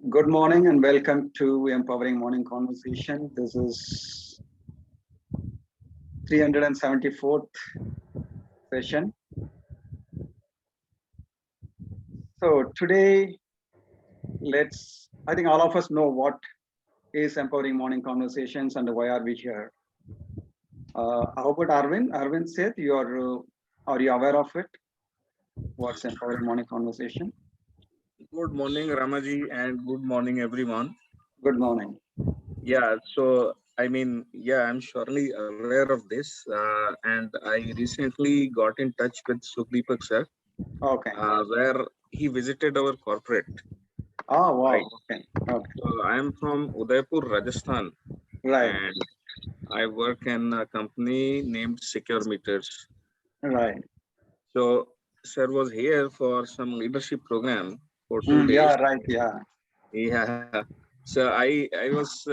Good morning and welcome to Empowering Morning Conversation. This is 374th session. So today, I think all of us know what is Empowering Morning Conversations and why are we here. How about Arvind? Arvind said, are you aware of it? What's Empowering Morning Conversation? Good morning, Ramaji, and good morning, everyone. Good morning. Yeah, so I'm surely aware of this, and I recently got in touch with Sukhdeepak sir, Okay. where he visited our corporate. Oh, wow. Right. Okay. Okay. So I am from Udaipur, Rajasthan, Right. and I work in a company named Secure Meters. Right. So sir was here for some leadership program for 2 days. Yeah. Right. Yeah. Yeah. So I was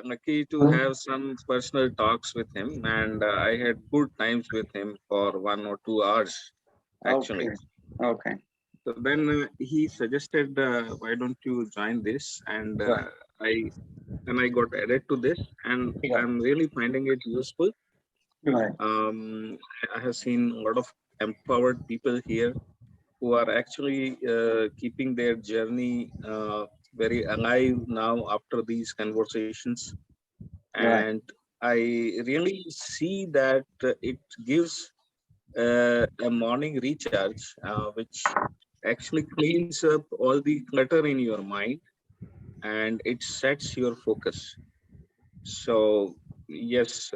lucky to have some personal talks with him, and I had good times with him for 1 or 2 hours, actually. Okay. Okay. So then he suggested, why don't you join this? And Right. I got added to this, and Yeah. I'm really finding it useful. Right. I have seen a lot of empowered people here who are actually keeping their journey very alive now after these conversations. Right. And I really see that it gives a morning recharge, which actually cleans up all the clutter in your mind and it sets your focus. So yes,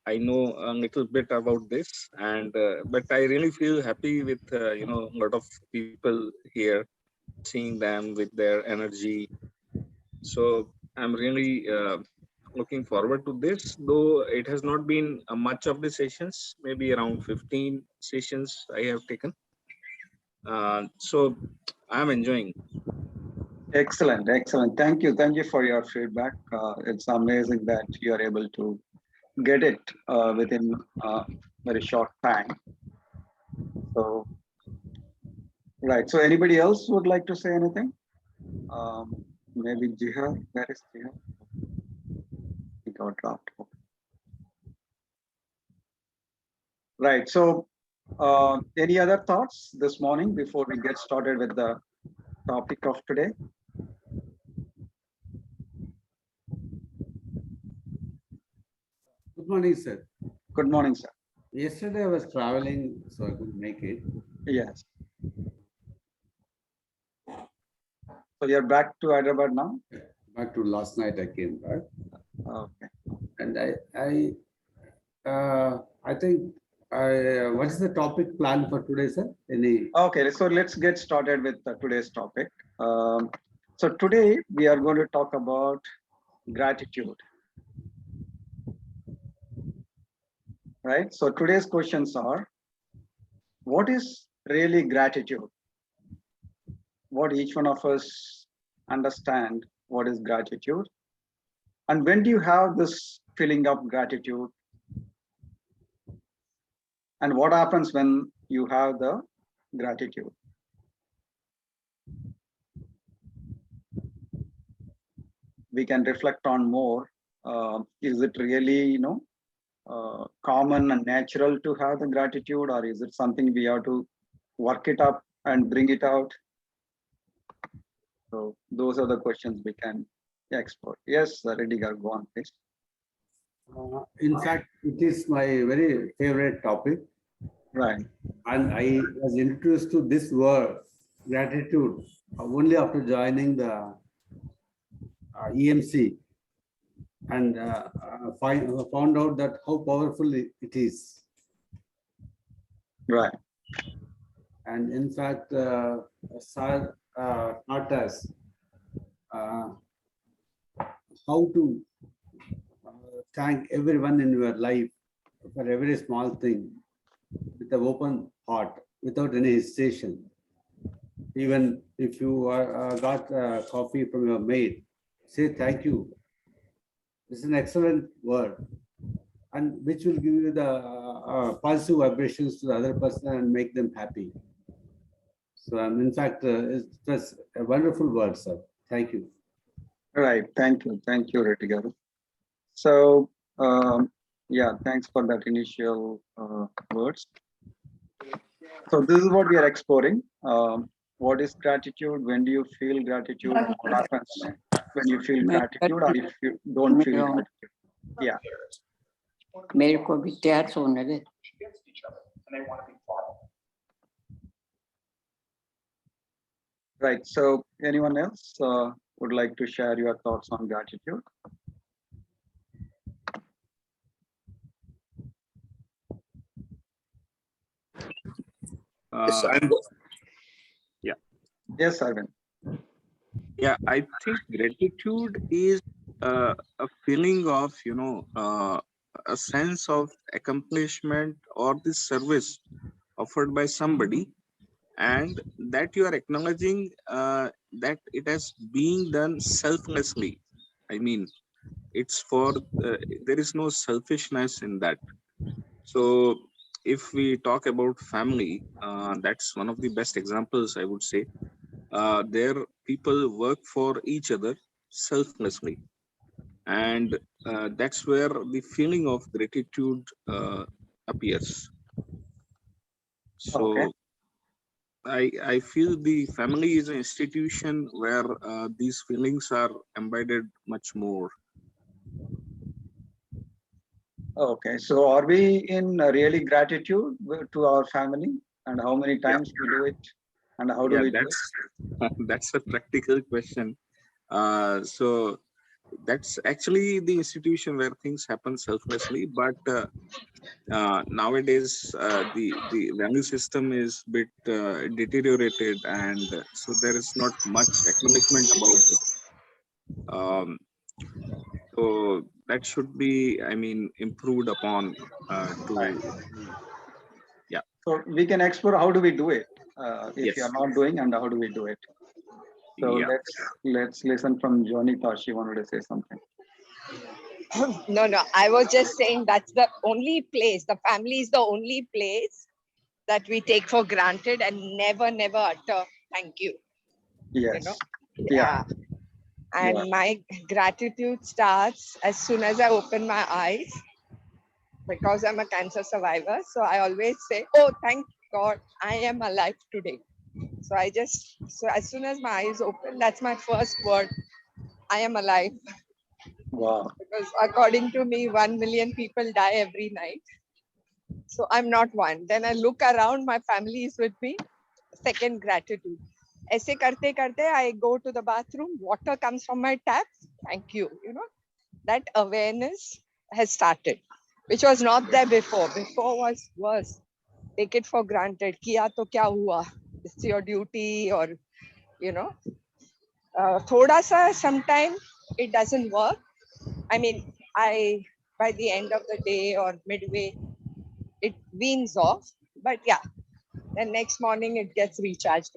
I know a little bit about this, and but I really feel happy with a lot of people here, seeing them with their energy. So I'm really looking forward to this, though it has not been much of the sessions, maybe around 15 sessions I have taken. So I'm enjoying. Excellent. Excellent. Thank you. Thank you for your feedback. It's amazing that you are able to get it within very short time. So, right. So, anybody else would like to say anything? Maybe Jihar. Where is Jihar? He got dropped. Right. So, any other thoughts this morning before we get started with the topic of today? Good morning, sir. Good morning, sir. Yesterday I was traveling, so I couldn't make it. Yes. So you're back to Hyderabad now? Back to last night I came back. Okay. And I think what is the topic plan for today, sir? Okay, so let's get started with today's topic. So today we are going to talk about gratitude. Right? So today's questions are, what is really gratitude? What each one of us understand what is gratitude? And when do you have this feeling of gratitude? And what happens when you have the gratitude? We can reflect on more. Is it really, common and natural to have the gratitude, or is it something we have to work it up and bring it out? So those are the questions we can explore. Yes, Rediger, go on, please. In fact, it is my very favorite topic. Right. And I was introduced to this word, gratitude, only after joining the EMC and found out that how powerful it is. Right. And in fact, Sir taught us how to thank everyone in your life for every small thing with an open heart, without any hesitation. Even if you got coffee from your maid, say thank you. It's an excellent word, and which will give you the positive vibrations to the other person and make them happy. So, in fact, it was a wonderful word, sir. Thank you. Right. Thank you. Thank you, Retigaru. So, yeah, thanks for that initial words. So this is what we are exploring. What is gratitude? When do you feel gratitude? And what happens when you feel gratitude or if you don't feel gratitude? Yeah. मेरे को भी तैयार होने दे. Right. So anyone else would like to share your thoughts on gratitude? Yes, Yes, Arvind. Yeah, I think gratitude is a feeling of, a sense of accomplishment or the service offered by somebody, and that you are acknowledging that it has been done selflessly. I mean, it's for, there is no selfishness in that. So if we talk about family, that's one of the best examples, I would say. There people work for each other selflessly, and that's where the feeling of gratitude appears. So Okay. I feel the family is an institution where these feelings are embedded much more. Okay. So are we in really gratitude to our family, and how many Yeah, times we do it, and how do yeah, we do it? that's a practical question. So that's actually the institution where things happen selflessly, but nowadays the value system is bit deteriorated, and so there is not much acknowledgement about it. Um, so that should be, I mean, improved upon Right. to, yeah. So we can explore how do we do it if you are Yes. not doing, and how do we do it. So Yeah. let's listen from Jonita. She wanted to say something. No, I was just saying that's the only place, the family is the only place that we take for granted and never utter thank you. Yes. You know? Yeah. And Yeah. my gratitude starts as soon as I open my eyes, because I'm a cancer survivor. So I always say, oh, thank God I am alive today. So so as soon as my eyes open, that's my first word. I am alive. Wow. Because according to me, 1 million people die every night. So I'm not one. Then I look around, my family is with me. Second, gratitude. Aise karte karte, I go to the bathroom, water comes from my tap. Thank you. That awareness has started, which was not there before. Before was worse. Take it for granted. Kiya to kya hua? It's your duty, or, thoda sa, sometime it doesn't work. I mean, by the end of the day or midway, it weans off. But yeah, then next morning it gets recharged.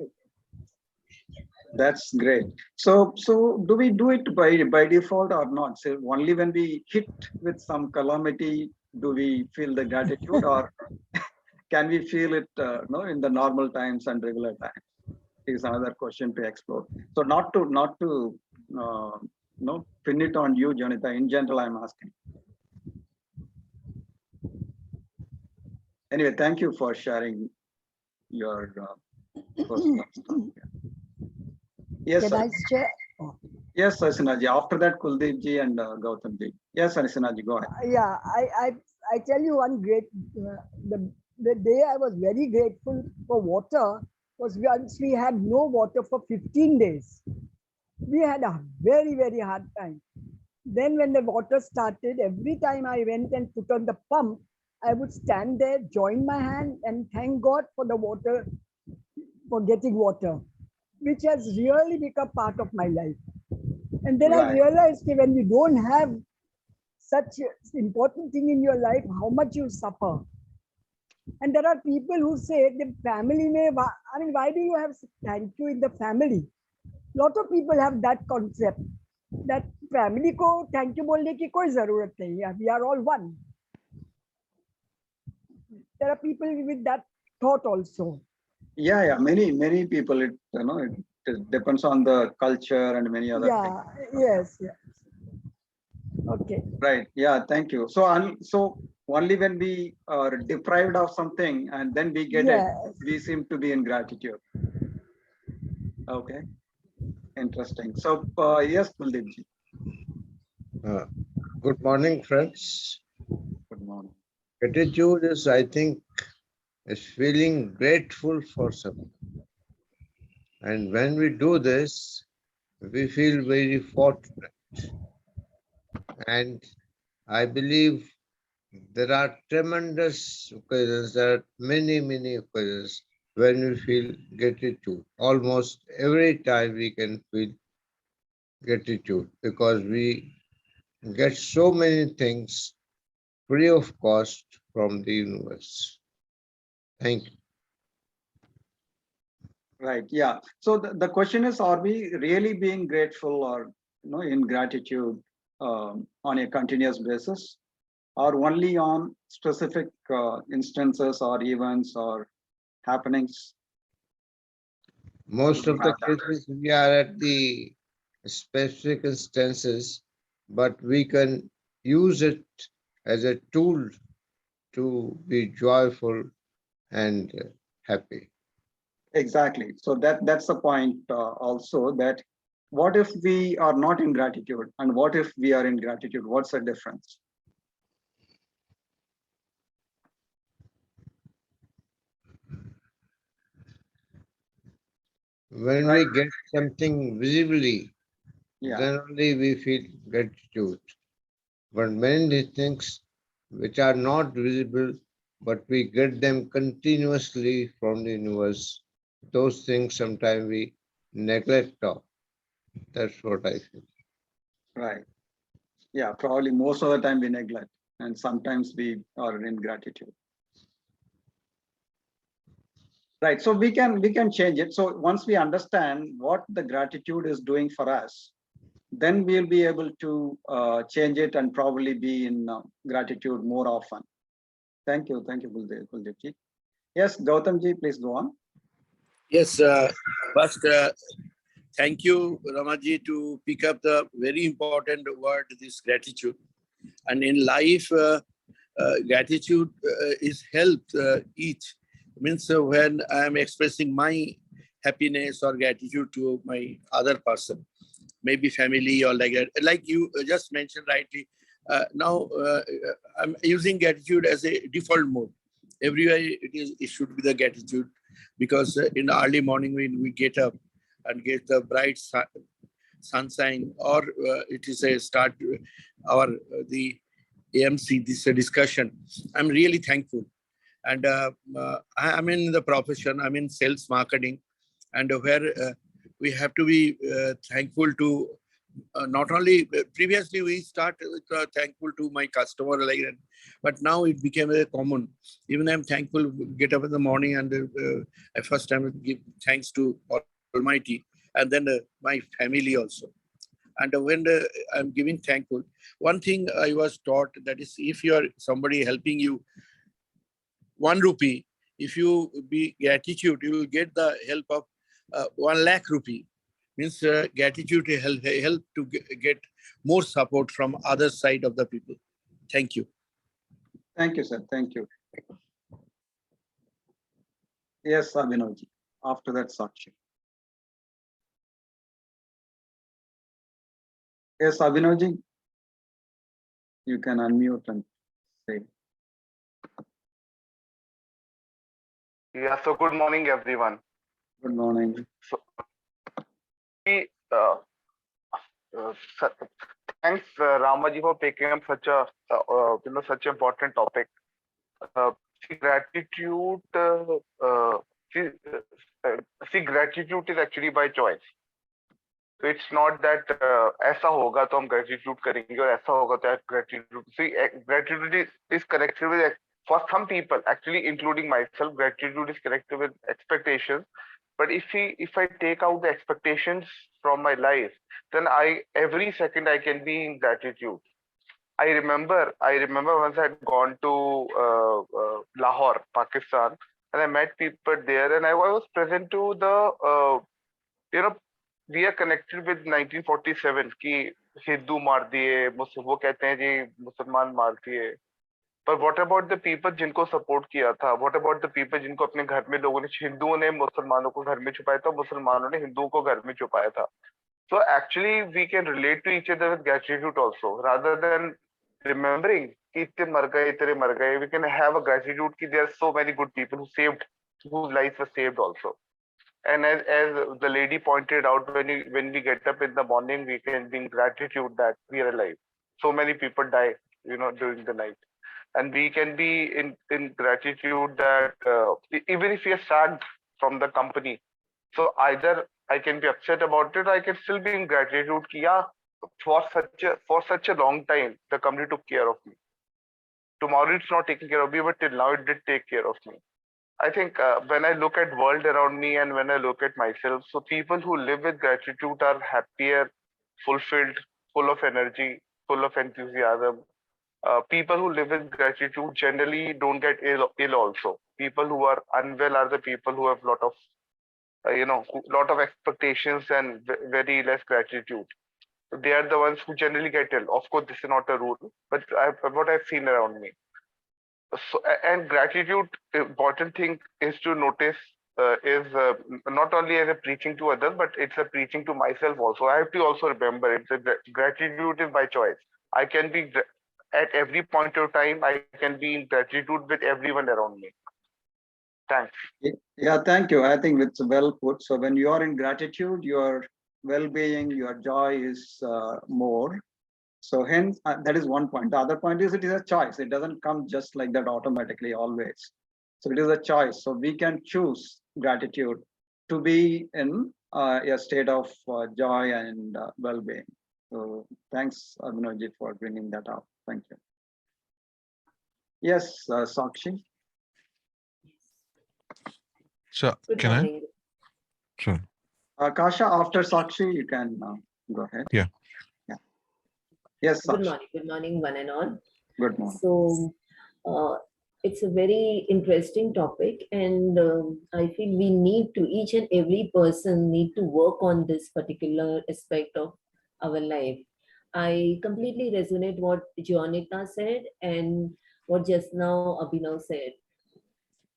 That's great. So do we do it by default or not? So only when we hit with some calamity do we feel the gratitude, or can we feel it in the normal times and regular times? Is another question to explore. So not to pin it on you, Jonathan. In general, I'm asking. Anyway, thank you for sharing your personal stuff. Yes, Can sir. I share? Yes, Asinaji. After that, Kuldeep ji and Gautam ji. Yes, Asinaji, go ahead. Yeah, I tell you one great, the day I was very grateful for water was once we had no water for 15 days. We had a very hard time. Then when the water started, every time I went and put on the pump, I would stand there, join my hand and thank God for the water, for getting water, which has really become part of my life. And then I Right. realized that when you don't have such an important thing in your life, how much you suffer. And there are people who say the family may, I mean, why do you have thank you in the family? Lot of people have that concept that family ko thank you bolne ki koi zarurat nahi. We are all one. There are people with that thought also. Yeah. Many people, it it depends on the culture and many other things. Yeah, yes. Okay. Right. Yeah. Thank you. So, so only when we are deprived of something and then we get it, Yes. we seem to be in gratitude. Okay. Interesting. So, yes, Kuldeepji. Good morning, friends. Good morning. Gratitude is, I think, is feeling grateful for something. And when we do this, we feel very fortunate. And I believe there are tremendous occasions, there are many, many occasions when we feel gratitude. Almost every time we can feel gratitude because we get so many things free of cost from the universe. Thank you. Right. Yeah. So the question is, are we really being grateful or in gratitude on a continuous basis, or only on specific instances or events or happenings? Most of the cases we are at the specific instances, but we can use it as a tool to be joyful and happy. Exactly. So that's the point also, that what if we are not in gratitude and what if we are in gratitude? What's the difference? When we get something visibly, then only we feel gratitude. But many things which are not visible, but we get them continuously from the universe, those things sometimes we neglect of. That's what I feel. Right. Yeah, probably most of the time we neglect, and sometimes we are in gratitude. Right. So we can change it. So once we understand what the gratitude is doing for us, then we'll be able to change it and probably be in gratitude more often. Thank you. Thank you, Kuldeepji. Yes, Gautamji, please go on. Yes, first, thank you, Ramaji, to pick up the very important word, this gratitude. And in life, gratitude is help each. Means when I am expressing my happiness or gratitude to my other person, maybe family or like that. Like you just mentioned rightly, now I'm using gratitude as a default mode. Everywhere it should be the gratitude, because in the early morning when we get up and get the bright sunshine, or it is a start our the EMC, this discussion, I'm really thankful. And I'm in the profession, I'm in sales marketing, and where we have to be thankful to not only previously we start with thankful to my customer like that, but now it became a common. Even I'm thankful, get up in the morning and I first time give thanks to Almighty, and then my family also. And when I'm giving thankful, one thing I was taught, that is, if you are somebody helping you 1 rupee, if you be gratitude, you will get the help of 1 lakh rupee. Means gratitude help to get more support from other side of the people. Thank you. Thank you, sir. Thank you. Yes, Abhinavji. After that, Sakshi. Yes, Abhinavji, you can unmute and say. Yeah, so good morning, everyone. Good morning. So, thanks, Ramaji, for picking up such a such an important topic. See, gratitude. See, gratitude is actually by choice. So it's not that ऐसा होगा तो हम gratitude करेंगे और ऐसा होगा तो gratitude. See, gratitude is connected with, for some people, actually including myself, gratitude is connected with expectations. But if I take out the expectations from my life, then every second I can be in gratitude. I remember once I had gone to Lahore, Pakistan, and I met people there, and I was present to the You know, we are connected with 1947 कि हिंदू मार दिए, वो कहते हैं जी मुसलमान मार दिए. But what about the people जिनको सपोर्ट किया था? What about the people जिनको अपने घर में लोगों ने, हिंदुओं ने मुसलमानों को घर में छुपाया था, मुसलमानों ने हिंदुओं को घर में छुपाया था. So actually we can relate to each other with gratitude also, rather than remembering कि इतने मर गए, इतने मर गए. We can have a gratitude कि there are so many good people who saved, whose lives were saved also. And as the lady pointed out, when we get up in the morning, we can be in gratitude that we are alive. So many people die, during the night, and we can be in gratitude that even if we are sacked from the company, so either I can be upset about it, or I can still be in gratitude. Ki, yeah, for such a long time, the company took care of me. Tomorrow it's not taking care of me, but till now it did take care of me. I think when I look at world around me and when I look at myself, so people who live with gratitude are happier, fulfilled, full of energy, full of enthusiasm. People who live with gratitude generally don't get ill also. People who are unwell are the people who have lot of lot of expectations and very less gratitude. So they are the ones who generally get ill. Of course, this is not a rule, but what I've seen around me. So, and gratitude, important thing is to notice is not only as a preaching to others, but it's a preaching to myself also. I have to also remember it's gratitude is by choice. I can be at every point of time, I can be in gratitude with everyone around me. Thanks. Yeah, thank you. I think it's well put. So when you are in gratitude, your well-being, your joy is more. So hence, that is one point. The other point is it is a choice. It doesn't come just like that automatically always. So it is a choice. So we can choose gratitude to be in a state of joy and well-being. So thanks, Abhinavji, for bringing that up. Thank you. Yes, Sakshi. So can I? Sure. Kasha, after Sakshi, you can go ahead. Yeah. Yeah. Yes, Sakshi. Good morning. Good morning, one and all. Good morning. So it's a very interesting topic, and I feel we need to, each and every person need to work on this particular aspect of our life. I completely resonate what Jonita said and what just now Abhinav said.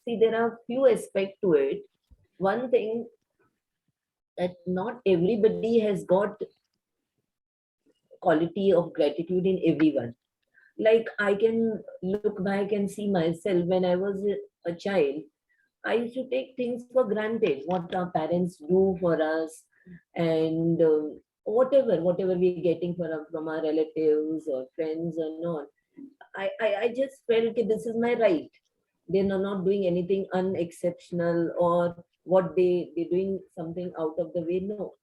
See, there are few aspects to it. One thing, that not everybody has got quality of gratitude in everyone. Like I can look back and see myself when I was a child, I used to take things for granted, what our parents do for us, and whatever we're getting from our relatives or friends or not. I just felt okay, this is my right. They're not doing anything unexceptional or what they're doing something out of the way. No.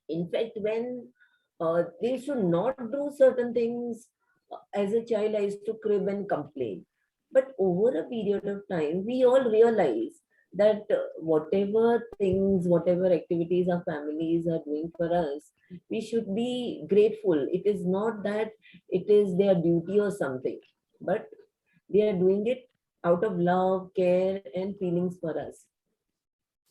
In fact, when they used to not do certain things, as a child, I used to crib and complain. But over a period of time, we all realize that whatever things, whatever activities our families are doing for us, we should be grateful. It is not that it is their duty or something, but they are doing it out of love, care, and feelings for us.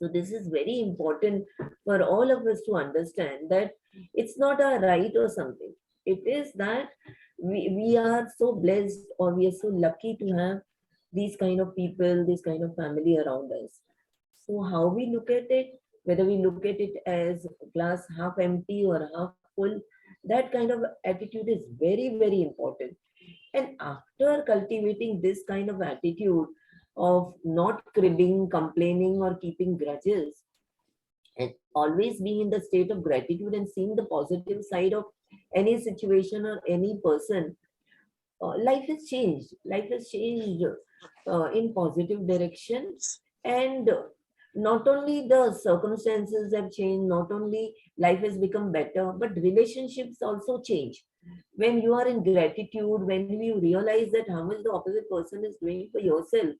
So this is very important for all of us to understand that it's not a right or something. It is that we are so blessed, or we are so lucky to have these kind of people, this kind of family around us. So how we look at it, whether we look at it as glass half empty or half full, that kind of attitude is very, very important. And after cultivating this kind of attitude of not cribbing, complaining, or keeping grudges, always being in the state of gratitude and seeing the positive side of any situation or any person, life has changed. Life has changed in positive direction. And not only the circumstances have changed, not only life has become better, but relationships also change. When you are in gratitude, when you realize that how much the opposite person is doing for yourself,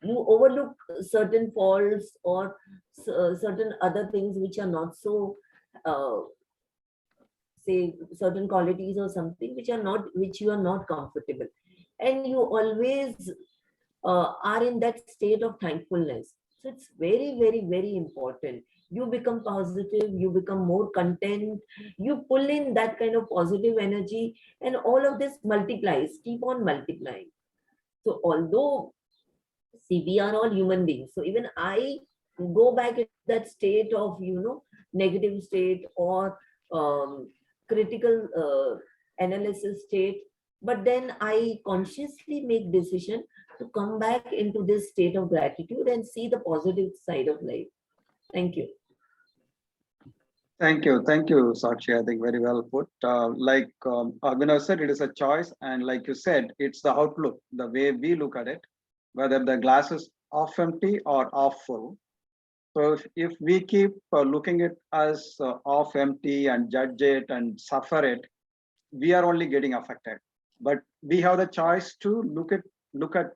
you overlook certain faults or certain other things which are not so say certain qualities or something which you are not comfortable, and you always are in that state of thankfulness. So it's very, very, very important. You become positive, you become more content, you pull in that kind of positive energy, and all of this multiplies, keep on multiplying. So although, see, we are all human beings. So even I go back in that state of, negative state or critical analysis state, but then I consciously make decision to come back into this state of gratitude and see the positive side of life. Thank you. Thank you, Sakshi. I think very well put. Like Abhinav said, it is a choice, and like you said, it's the outlook, the way we look at it, whether the glass is half empty or half full. So if we keep looking at as half empty and judge it and suffer it, we are only getting affected. But we have the choice to look at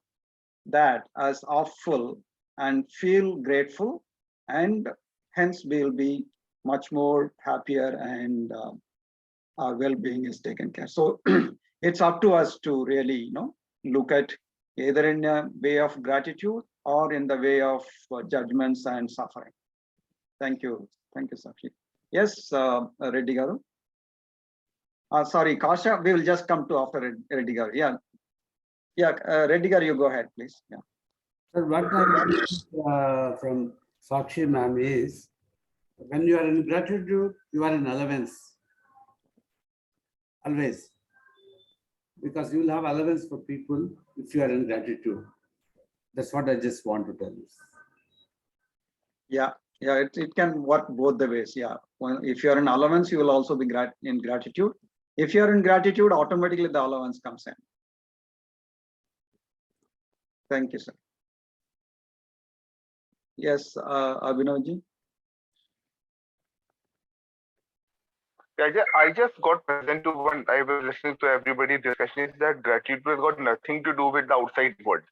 that as half full and feel grateful, and hence we'll be much more happier, and our well-being is taken care. So it's up to us to really, look at either in a way of gratitude or in the way of judgments and suffering. Thank you, Sakshi. Yes, Reddy Garu. Sorry, Kasha, we will just come to after Reddy Garu. Yeah, Reddy Garu, you go ahead, please. Yeah. So what I learned from Sakshi ma'am is, when you are in gratitude, you are in allowance. Always. Because you will have allowance for people if you are in gratitude. That's what I just want to tell you. Yeah, it can work both the ways. Yeah, if you are in allowance, you will also be in gratitude. If you are in gratitude, automatically the allowance comes in. Thank you, sir. Yes, Abhinavji. I just got present to one. I was listening to everybody's discussion. Is that gratitude has got nothing to do with the outside world.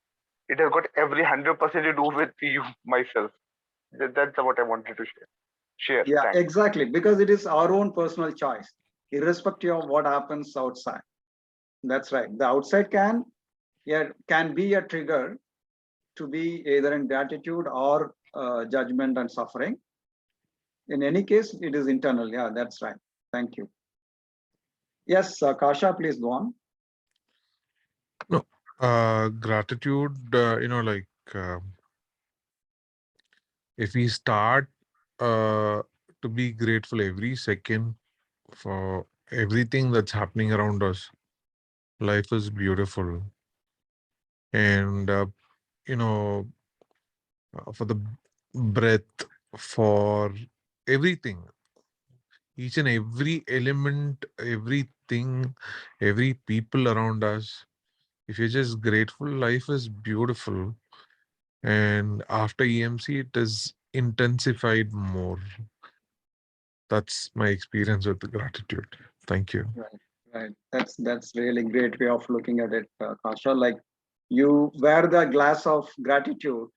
It has got every 100% to do with you, myself. That's what I wanted to share. Yeah, Thanks. exactly. Because it is our own personal choice, irrespective of what happens outside. That's right. The outside can be a trigger to be either in gratitude or judgment and suffering. In any case, it is internal. Yeah, that's right. Thank you. Yes, Kasha, please go on. No, gratitude, if we start to be grateful every second for everything that's happening around us, life is beautiful. And, for the breath, for everything, each and every element, everything, every people around us, if you're just grateful, life is beautiful. And after EMC, it is intensified more. That's my experience with the gratitude. Thank you. Right. That's really great way of looking at it, Kasha. Like, you wear the glass of gratitude,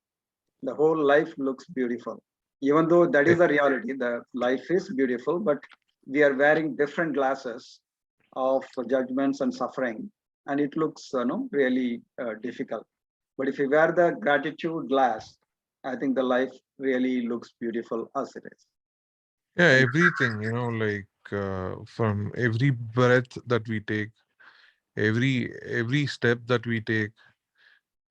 the whole life looks beautiful. Even though that is the reality, the life is beautiful, but we are wearing different glasses of judgments and suffering, and it looks really difficult. But if you wear the gratitude glass, I think the life really looks beautiful as it is. Yeah, everything, from every breath that we take, every step that we take,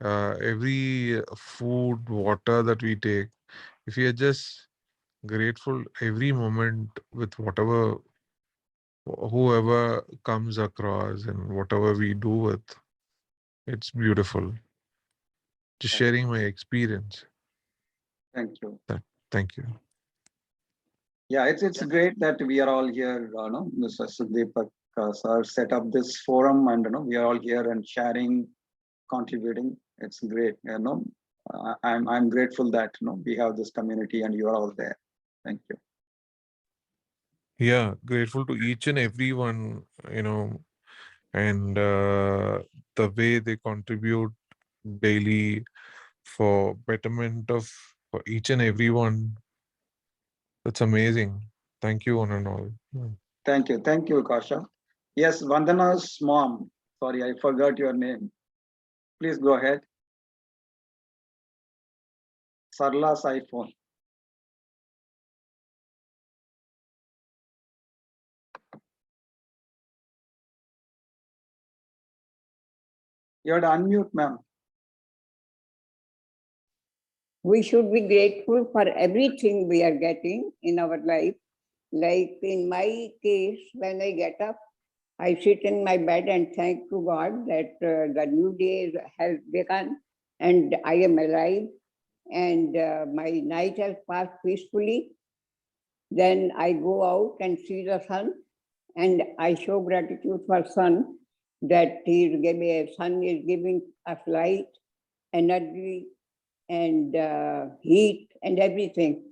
every food, water that we take, if we are just grateful every moment with whoever comes across and whatever we do with, it's beautiful. Just sharing my experience. Thank you. Thank you. Yeah, it's great that we are all here. Mr. Sukhdeepak sir set up this forum, and we are all here and sharing, contributing. It's great. I'm grateful that we have this community and you are all there. Thank you. Yeah, grateful to each and everyone, and the way they contribute daily for betterment of for each and everyone. That's amazing. Thank you, one and all. Thank you, Kasha. Yes, Vandana's mom. Sorry, I forgot your name. Please go ahead. Sarla's iPhone. You have to unmute, ma'am. We should be grateful for everything we are getting in our life. Like in my case, when I get up, I sit in my bed and thank to God that the new day has begun and I am alive and my night has passed peacefully. Then I go out and see the sun and I show gratitude for sun that sun is giving us light, energy, and heat and everything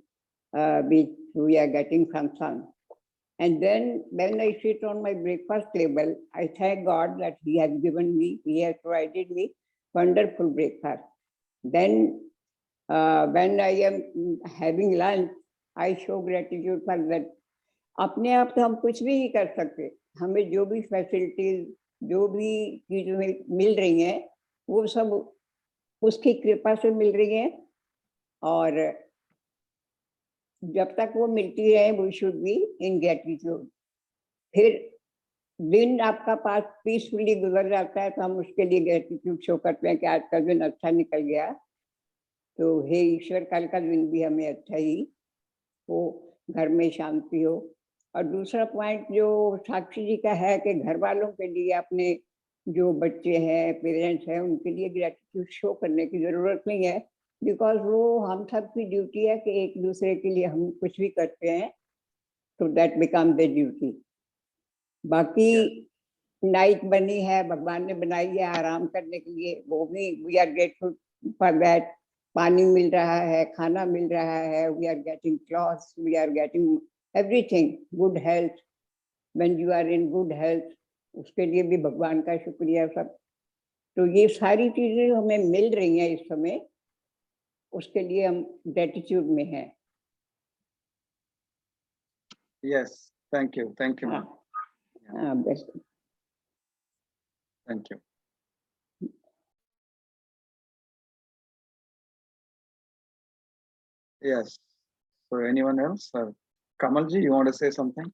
which we are getting from sun. And then when I sit on my breakfast table, I thank God that He has provided me wonderful breakfast. Then when I am having lunch, I show gratitude for that. अपने आप तो हम कुछ भी नहीं कर सकते, हमें जो भी फैसिलिटीज जो भी चीजें मिल रही हैं वो सब उसकी कृपा से मिल रही हैं और जब तक वो मिलती है we should be in gratitude. फिर दिन आपका पास पीसफुली गुजर जाता है तो हम उसके लिए ग्रेटिट्यूड शो करते हैं कि आज का दिन अच्छा निकल गया, तो हे ईश्वर कल का दिन भी हमें अच्छा ही हो, घर में शांति हो। और दूसरा पॉइंट जो साक्षी जी का है कि घर वालों के लिए अपने जो बच्चे हैं पेरेंट्स हैं उनके लिए ग्रेटिट्यूड शो करने की जरूरत नहीं है, बिकॉज वो हम सब की ड्यूटी है कि एक दूसरे के लिए हम कुछ भी करते हैं तो दैट बिकम द ड्यूटी। बाकी नाइट बनी है, भगवान ने बनाई है आराम करने के लिए, वो भी we are grateful for that. पानी मिल रहा है, खाना मिल रहा है, we are getting clothes, we are getting everything, good health. When you are in good health, उसके लिए भी भगवान का शुक्रिया सब। तो ये सारी चीजें हमें मिल रही हैं इस समय, उसके लिए हम ग्रेटिट्यूड में हैं। Yes, thank you, ma'am. Best, Thank you. Yes. So anyone else? Kamalji, you want to say something?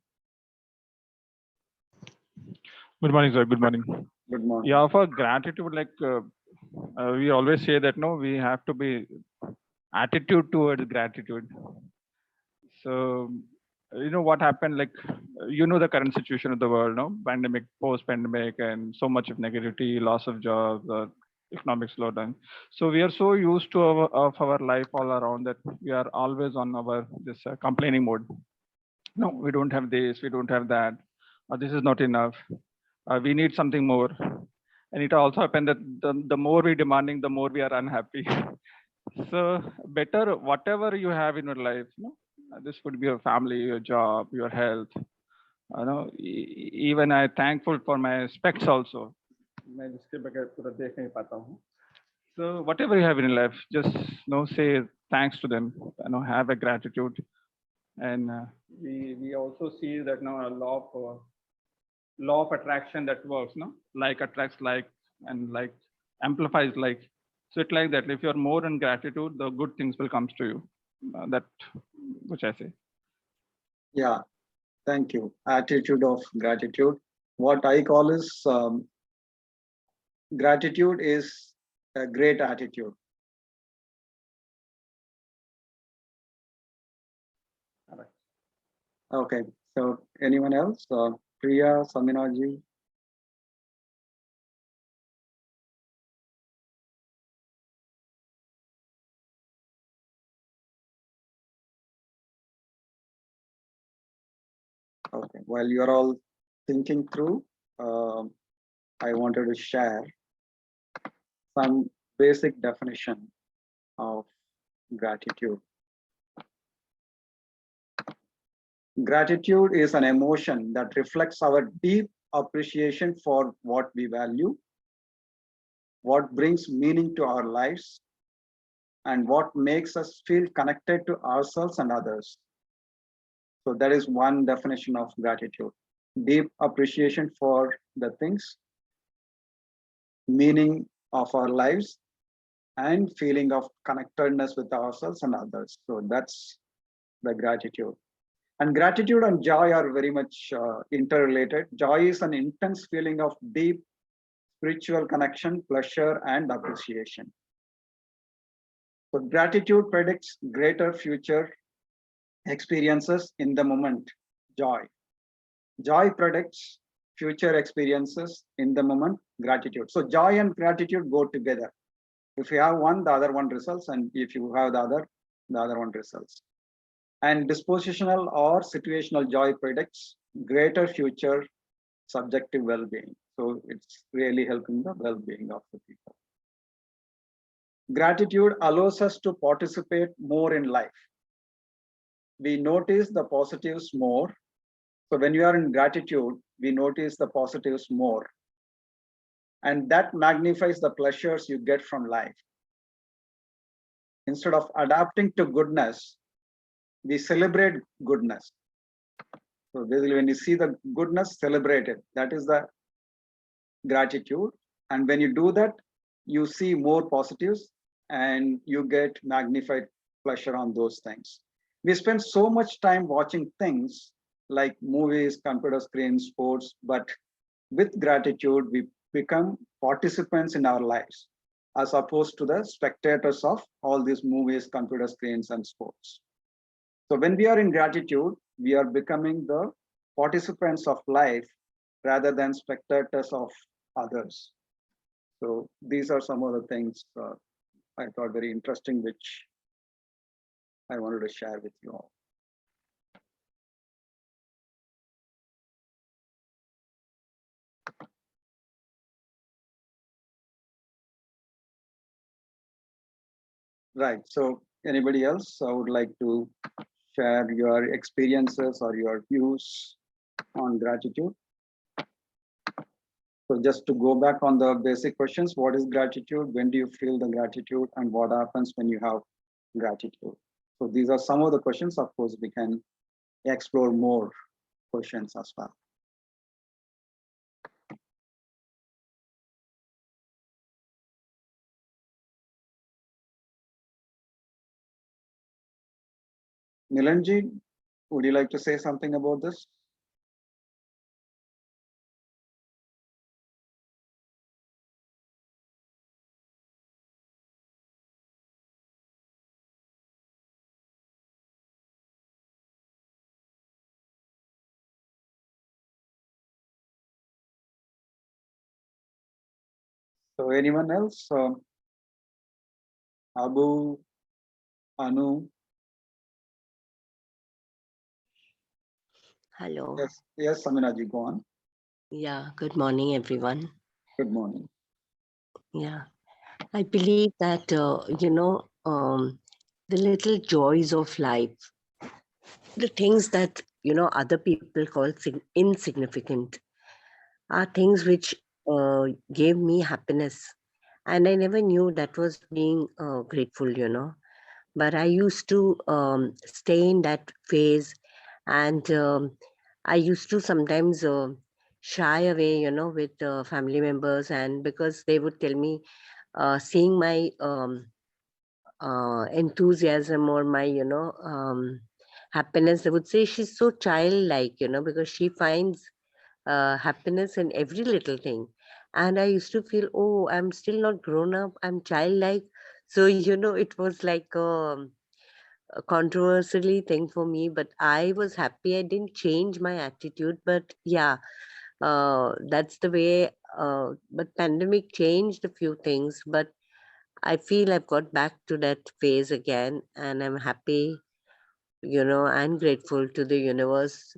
Good morning, sir. Good morning. Good morning. Yeah, for gratitude, like we always say that no, we have to be attitude towards gratitude. So you know what happened, like you know the current situation of the world, no, pandemic, post-pandemic, and so much of negativity, loss of jobs, economic slowdown. So we are so used to our life all around that we are always on our this complaining mode. No, we don't have this, we don't have that, or this is not enough. We need something more. And it also happened that the more we demanding, the more we are unhappy. So better whatever you have in your life, no? This could be your family, your job, your health. You know, even I thankful for my specs also. So whatever you have in your life, just say thanks to them. Have a gratitude. And we also see that now a law of attraction that works, no? Like attracts like, and like amplifies like. So it's like that. If you're more in gratitude, the good things will come to you. That which I say. Yeah, thank you. Attitude of gratitude. What I call is gratitude is a great attitude. Okay, so anyone else? Priya, Saminaji? Okay, while you're all thinking through, I wanted to share some basic definition of gratitude. Gratitude is an emotion that reflects our deep appreciation for what we value, what brings meaning to our lives, and what makes us feel connected to ourselves and others. So that is one definition of gratitude. Deep appreciation for the things, meaning of our lives, and feeling of connectedness with ourselves and others. So that's the gratitude. And gratitude and joy are very much interrelated. Joy is an intense feeling of deep spiritual connection, pleasure, and appreciation. So gratitude predicts greater future experiences in the moment. Joy. Joy predicts future experiences in the moment. Gratitude. So joy and gratitude go together. If you have one, the other one results, and if you have the other one results. And dispositional or situational joy predicts greater future subjective well-being. So it's really helping the well-being of the people. Gratitude allows us to participate more in life. We notice the positives more. So when you are in gratitude, we notice the positives more. And that magnifies the pleasures you get from life. Instead of adapting to goodness, we celebrate goodness. So basically, when you see the goodness, celebrate it. That is the gratitude. And when you do that, you see more positives and you get magnified pleasure on those things. We spend so much time watching things like movies, computer screens, sports, but with gratitude, we become participants in our lives as opposed to the spectators of all these movies, computer screens, and sports. So when we are in gratitude, we are becoming the participants of life rather than spectators of others. So these are some of the things I thought very interesting, which I wanted to share with you all. Right. So anybody else would like to share your experiences or your views on gratitude? So just to go back on the basic questions, what is gratitude? When do you feel the gratitude? And what happens when you have gratitude? So these are some of the questions. Of course, we can explore more questions as well. Nilanji, would you like to say something about this? So anyone else? Abu, Anu? Hello. Yes, Saminaji, go on. Yeah, good morning, everyone. Good morning. Yeah, I believe that, the little joys of life, the things that, other people call insignificant, are things which gave me happiness. And I never knew that was being grateful. But I used to stay in that phase, and I used to sometimes shy away, with family members, and because they would tell me, seeing my enthusiasm or my, happiness, they would say she's so childlike, because she finds happiness in every little thing. And I used to feel, oh, I'm still not grown up, I'm childlike. So, it was like a controversially thing for me, but I was happy. I didn't change my attitude, but yeah, that's the way. But pandemic changed a few things, but I feel I've got back to that phase again, and I'm happy, and grateful to the universe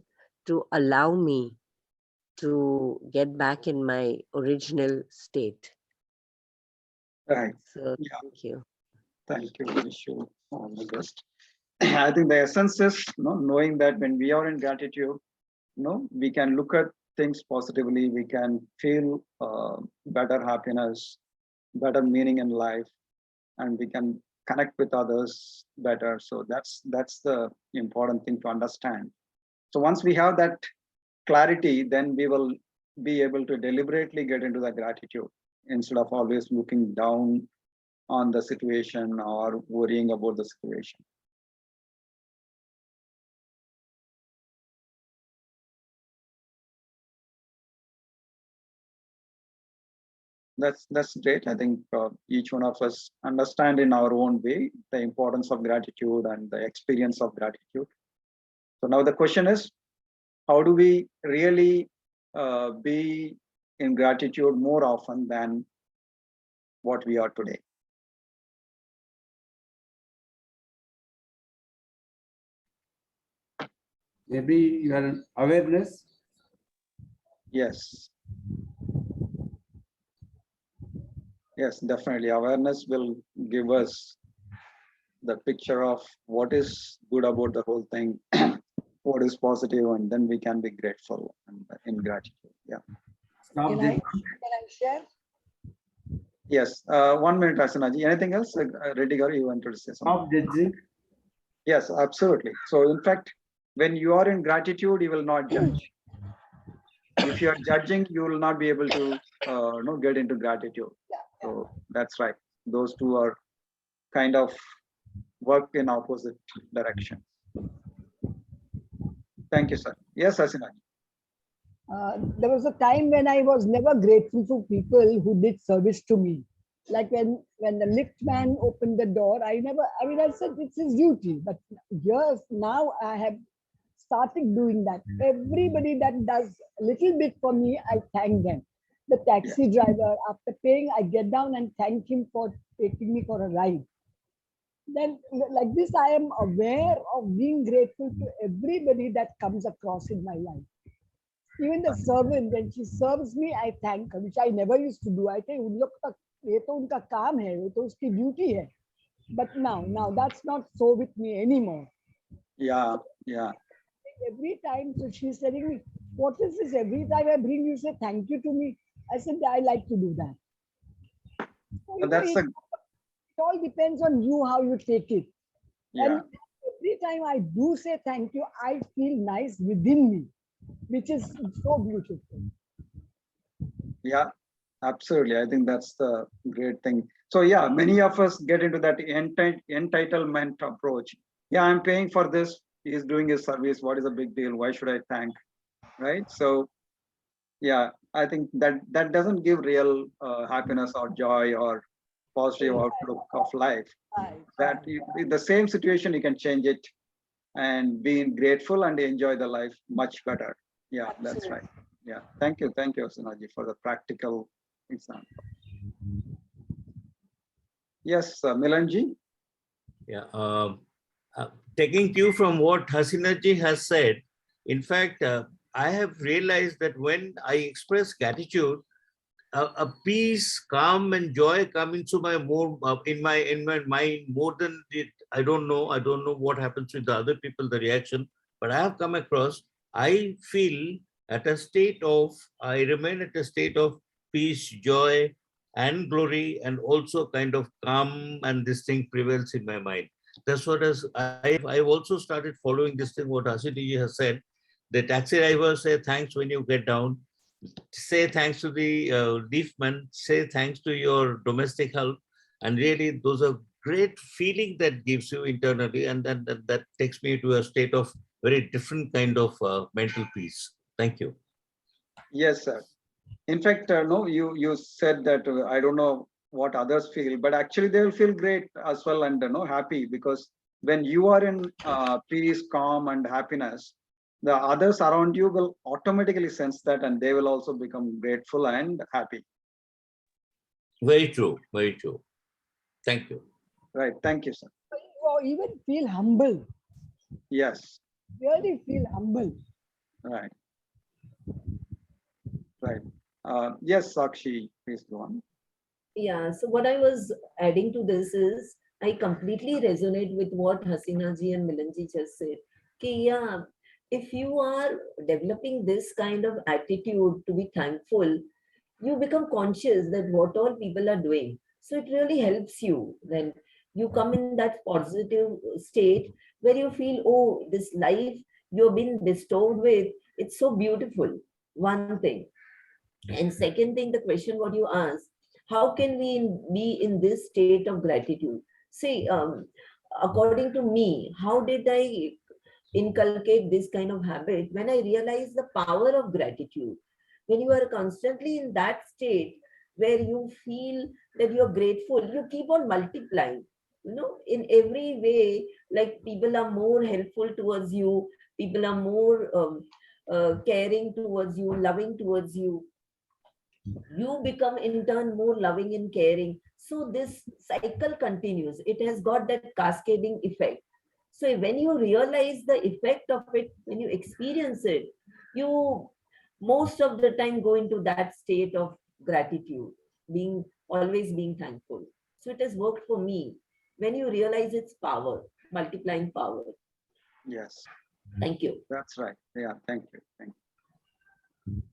to allow me to get back in my original state. Right. So Yeah. thank you. Thank you. Wish you all the best. I think the essence is, knowing that when we are in gratitude, we can look at things positively. We can feel better happiness, better meaning in life, and we can connect with others better. So that's the important thing to understand. So once we have that clarity, then we will be able to deliberately get into the gratitude instead of always looking down on the situation or worrying about the situation. That's great. I think each one of us understand in our own way the importance of gratitude and the experience of gratitude. So now the question is, how do we really be in gratitude more often than what we are today? Maybe your awareness. Yes. Yes, definitely. Awareness will give us the picture of what is good about the whole thing, what is positive, and then we can be grateful and in gratitude. Yeah. Can I share? Yes. 1 minute, Asanaji. Anything else? Reddy Garu, you wanted to say something? Stop judging. Yes, absolutely. So in fact, when you are in gratitude, you will not judge. If you are judging, you will not be able to get into gratitude. So that's right. Those two are kind of work in opposite direction. Thank you, sir. Yes, Asinaji. There was a time when I was never grateful to people who did service to me. Like when the lift man opened the door, I said it's his duty. But years now, I have started doing that. Everybody that does a little bit for me, I thank them. The taxi driver, after paying, I get down and thank him for taking me for a ride. Then like this, I am aware of being grateful to everybody that comes across in my life. Even the servant, when she serves me, I thank her, which I never used to do. I say, ये तो उनका काम है, ये तो उसकी duty है. But now that's not so with me anymore. Yeah. Every time, so she's telling me, what is this? Every time I bring you, say thank you to me. I said, I like to do that. So, it all depends on you, how you take it. Yeah. And every time I do say thank you, I feel nice within me, which is so beautiful. Yeah, absolutely. I think that's the great thing. So yeah, many of us get into that entitlement approach. Yeah, I'm paying for this. He's doing his service. What is the big deal? Why should I thank? Right. So yeah, I think that doesn't give real happiness or joy or positive outlook of life. That in the same situation, you can change it and being grateful and enjoy the life much better. Yeah, that's right. Yeah, thank you, Sinaji, for the practical example. Yes, Milanji. Yeah, taking cue from what Hasinaji has said, in fact, I have realized that when I express gratitude, a peace, calm, and joy come into my in my mind more than it. I don't know what happens with the other people, the reaction, but I have come across. I feel I remain at a state of peace, joy, and glory, and also kind of calm, and this thing prevails in my mind. That's what I've also started following this thing. What Asiti has said, the taxi driver say thanks when you get down. Say thanks to the leafman, say thanks to your domestic help, and really those are great feeling that gives you internally, and that takes me to a state of very different kind of mental peace. Thank you. Yes, sir. In fact, no, you said that I don't know what others feel, but actually they will feel great as well and happy, because when you are in peace, calm, and happiness, the others around you will automatically sense that, and they will also become grateful and happy. Very true. Very true. Thank you. Right. Thank you, sir. Or even feel humble. Yes. Really feel humble. Right. Right. Yes, Sakshi, please go on. Yeah, so what I was adding to this is I completely resonate with what Hasina ji and Milanji just said. Yeah, if you are developing this kind of attitude to be thankful, you become conscious that what all people are doing. So it really helps you. Then you come in that positive state where you feel, oh, this life you've been bestowed with, it's so beautiful. One thing. And second thing, the question what you asked, How can we be in this state of gratitude? See, according to me, how did I inculcate this kind of habit? When I realized the power of gratitude, when you are constantly in that state where you feel that you're grateful, you keep on multiplying, in every way. Like, people are more helpful towards you, people are more caring towards you, loving towards you. You become in turn more loving and caring. So this cycle continues. It has got that cascading effect. So when you realize the effect of it, when you experience it, you most of the time go into that state of gratitude, being always being thankful. So it has worked for me when you realize its power, multiplying power. Yes, Thank you. that's right. Yeah, thank you. Thank you.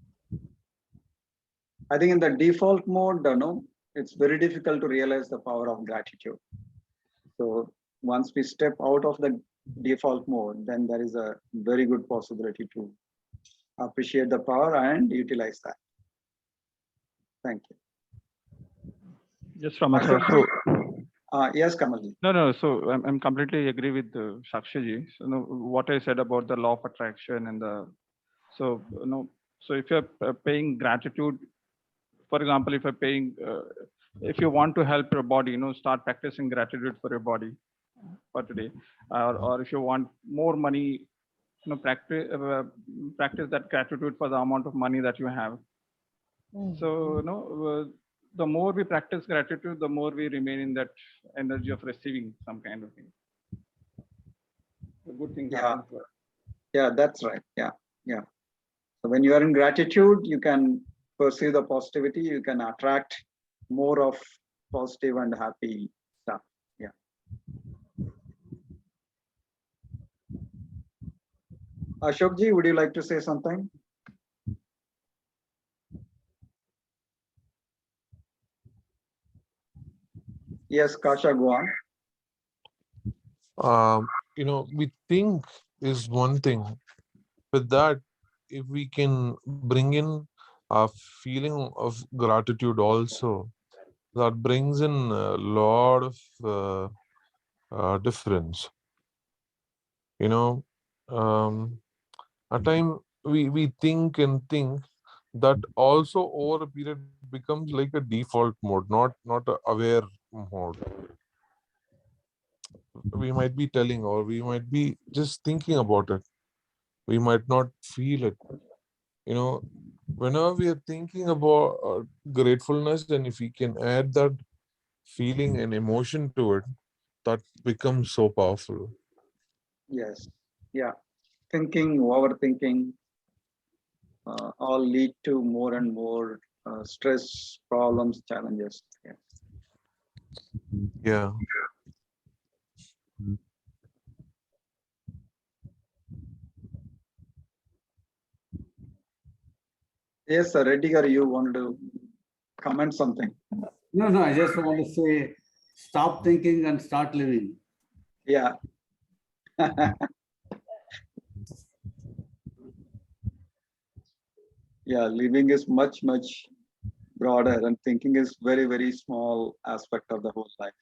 I think in the default mode, no, it's very difficult to realize the power of gratitude. So once we step out of the default mode, then there is a very good possibility to appreciate the power and utilize that. Thank you. Just from a so yes, Kamalji. no. So I'm completely agree with Sakshi. So, what I said about the law of attraction and so if you're paying gratitude, for example, if you're paying, if you want to help your body, start practicing gratitude for your body for today, or if you want more money, practice that gratitude for the amount of money that you have. So the more we practice gratitude, the more we remain in that energy of receiving some kind of thing. The good things happen to us. Yeah, that's right. Yeah. So when you are in gratitude, you can perceive the positivity, you can attract more of positive and happy stuff. Yeah. Ashokji, would you like to say something? Yes, Kasha, go on. We think is one thing. With that, if we can bring in a feeling of gratitude also, that brings in a lot of difference. At time we think and think that also over a period becomes like a default mode, not a aware mode. We might be telling, or we might be just thinking about it. We might not feel it. Whenever we are thinking about gratefulness, and if we can add that feeling and emotion to it, that becomes so powerful. Yes. Yeah. Thinking, overthinking, all lead to more and more stress, problems, challenges. Yeah. Yes, sir. Reddigar, you wanted to comment something? No, I just want to say, stop thinking and start living. Yeah. Yeah, living is much, much broader, and thinking is very, very small aspect of the whole life.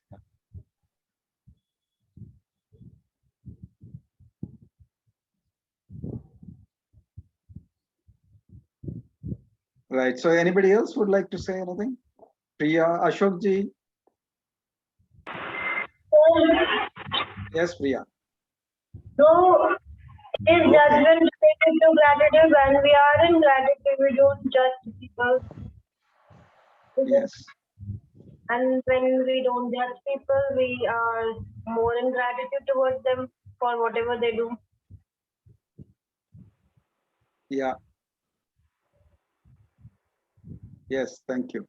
Right. So anybody else would like to say anything? Priya, Ashokji? Yes, Priya. So, is judgment related to gratitude? When we are in gratitude, we don't judge people. Yes. And when we don't judge people, we are more in gratitude towards them for whatever they do. Yeah. Yes, thank you.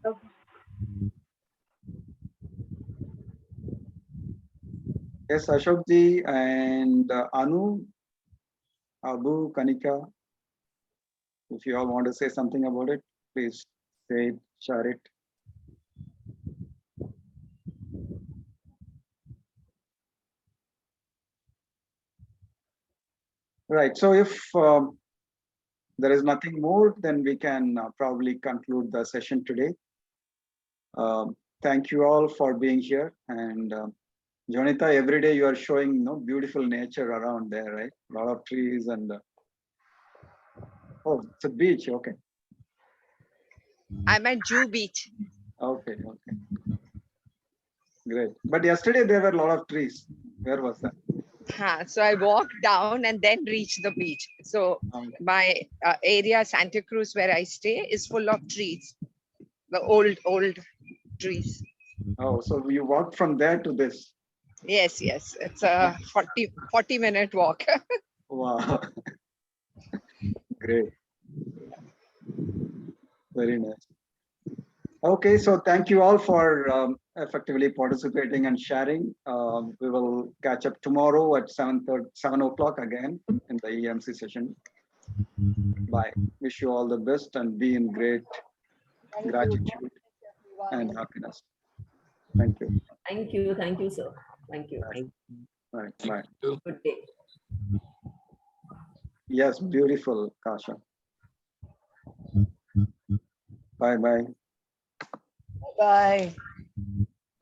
Okay. Yes, Ashokji and Anu, Abu, Kanika, if you all want to say something about it, please say it, share it. Right. So if there is nothing more, then we can probably conclude the session today. Thank you all for being here. And Jonita, every day you are showing beautiful nature around there, right? A lot of trees and oh, it's a beach. Okay. I'm at Jew Beach. Okay. Okay. Great. But yesterday there were a lot of trees. Where was that? So I walked down and then reached the beach. So my area, Santa Cruz, where I stay, is full of trees. The old trees. Oh, so you walked from there to this? Yes, yes. It's a 40-minute walk. Wow. Great. Very nice. Okay, so thank you all for effectively participating and sharing. We will catch up tomorrow at 7 o'clock again in the EMC session. Bye. Wish you all the best and be in great gratitude and happiness. Thank you. Thank you. Thank you, sir. Thank you. Bye. Bye. Good day. Yes, beautiful, Kasha. Bye bye. Bye.